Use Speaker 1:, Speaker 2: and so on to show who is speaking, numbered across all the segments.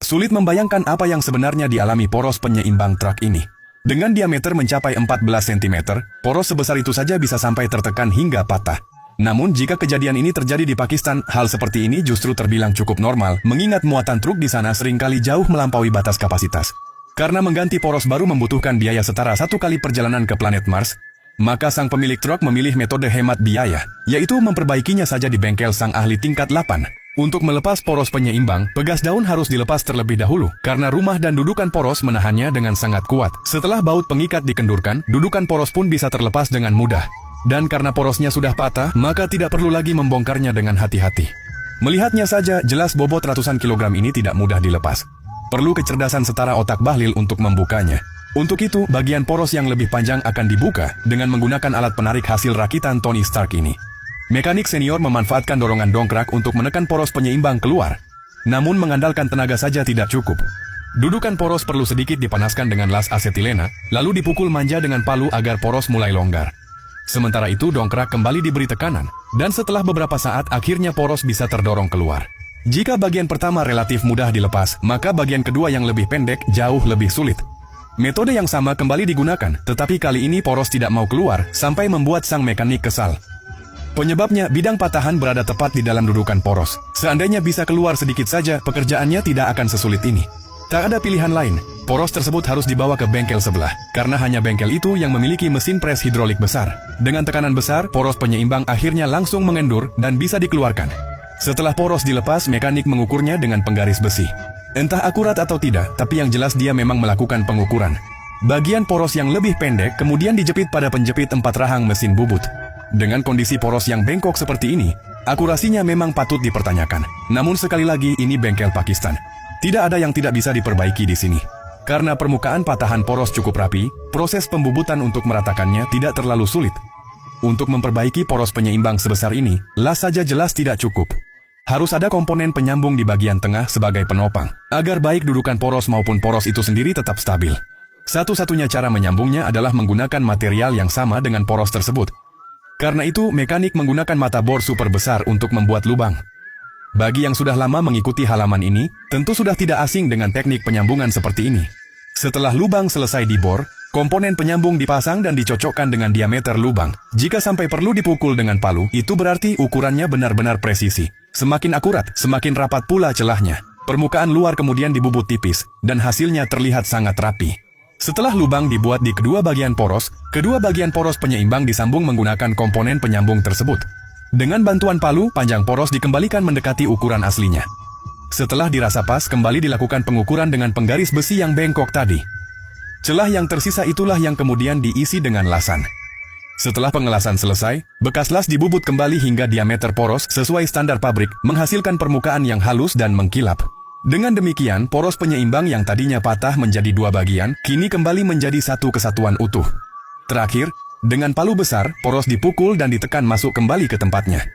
Speaker 1: Sulit membayangkan apa yang sebenarnya dialami poros penyeimbang truk ini. Dengan diameter mencapai 14 cm, poros sebesar itu saja bisa sampai tertekan hingga patah. Namun jika kejadian ini terjadi di Pakistan, hal seperti ini justru terbilang cukup normal, mengingat muatan truk di sana seringkali jauh melampaui batas kapasitas. Karena mengganti poros baru membutuhkan biaya setara 1 kali perjalanan ke planet Mars, maka sang pemilik truk memilih metode hemat biaya, yaitu memperbaikinya saja di bengkel sang ahli tingkat 8. Untuk melepas poros penyeimbang, pegas daun harus dilepas terlebih dahulu, karena rumah dan dudukan poros menahannya dengan sangat kuat. Setelah baut pengikat dikendurkan, dudukan poros pun bisa terlepas dengan mudah. Dan karena porosnya sudah patah, maka tidak perlu lagi membongkarnya dengan hati-hati. Melihatnya saja, jelas bobot ratusan kilogram ini tidak mudah dilepas. Perlu kecerdasan setara otak Bahlil untuk membukanya. Untuk itu, bagian poros yang lebih panjang akan dibuka dengan menggunakan alat penarik hasil rakitan Tony Stark ini. Mekanik senior memanfaatkan dorongan dongkrak untuk menekan poros penyeimbang keluar. Namun mengandalkan tenaga saja tidak cukup. Dudukan poros perlu sedikit dipanaskan dengan las asetilena, lalu dipukul manja dengan palu agar poros mulai longgar. Sementara itu dongkrak kembali diberi tekanan, dan setelah beberapa saat akhirnya poros bisa terdorong keluar. Jika bagian pertama relatif mudah dilepas, maka bagian kedua yang lebih pendek jauh lebih sulit. Metode yang sama kembali digunakan, tetapi kali ini poros tidak mau keluar sampai membuat sang mekanik kesal. Penyebabnya, bidang patahan berada tepat di dalam dudukan poros. Seandainya bisa keluar sedikit saja, pekerjaannya tidak akan sesulit ini. Tak ada pilihan lain, poros tersebut harus dibawa ke bengkel sebelah, karena hanya bengkel itu yang memiliki mesin pres hidrolik besar. Dengan tekanan besar, poros penyeimbang akhirnya langsung mengendur dan bisa dikeluarkan. Setelah poros dilepas, mekanik mengukurnya dengan penggaris besi. Entah akurat atau tidak, tapi yang jelas dia memang melakukan pengukuran. Bagian poros yang lebih pendek kemudian dijepit pada penjepit 4 rahang mesin bubut. Dengan kondisi poros yang bengkok seperti ini, akurasinya memang patut dipertanyakan. Namun sekali lagi, ini bengkel Pakistan. Tidak ada yang tidak bisa diperbaiki di sini. Karena permukaan patahan poros cukup rapi, proses pembubutan untuk meratakannya tidak terlalu sulit. Untuk memperbaiki poros penyeimbang sebesar ini, las saja jelas tidak cukup. Harus ada komponen penyambung di bagian tengah sebagai penopang, agar baik dudukan poros maupun poros itu sendiri tetap stabil. Satu-satunya cara menyambungnya adalah menggunakan material yang sama dengan poros tersebut. Karena itu, mekanik menggunakan mata bor super besar untuk membuat lubang. Bagi yang sudah lama mengikuti halaman ini, tentu sudah tidak asing dengan teknik penyambungan seperti ini. Setelah lubang selesai dibor, komponen penyambung dipasang dan dicocokkan dengan diameter lubang. Jika sampai perlu dipukul dengan palu, itu berarti ukurannya benar-benar presisi. Semakin akurat, semakin rapat pula celahnya. Permukaan luar kemudian dibubut tipis, dan hasilnya terlihat sangat rapi. Setelah lubang dibuat di kedua bagian poros penyeimbang disambung menggunakan komponen penyambung tersebut. Dengan bantuan palu, panjang poros dikembalikan mendekati ukuran aslinya. Setelah dirasa pas, kembali dilakukan pengukuran dengan penggaris besi yang bengkok tadi. Celah yang tersisa itulah yang kemudian diisi dengan lasan. Setelah pengelasan selesai, bekas las dibubut kembali hingga diameter poros sesuai standar pabrik, menghasilkan permukaan yang halus dan mengkilap. Dengan demikian, poros penyeimbang yang tadinya patah menjadi 2 bagian, kini kembali menjadi satu kesatuan utuh. Terakhir, dengan palu besar, poros dipukul dan ditekan masuk kembali ke tempatnya.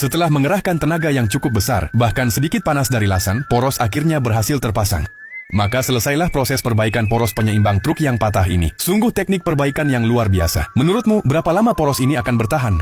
Speaker 1: Setelah mengerahkan tenaga yang cukup besar, bahkan sedikit panas dari lasan, poros akhirnya berhasil terpasang. Maka selesailah proses perbaikan poros penyeimbang truk yang patah ini. Sungguh teknik perbaikan yang luar biasa. Menurutmu, berapa lama poros ini akan bertahan?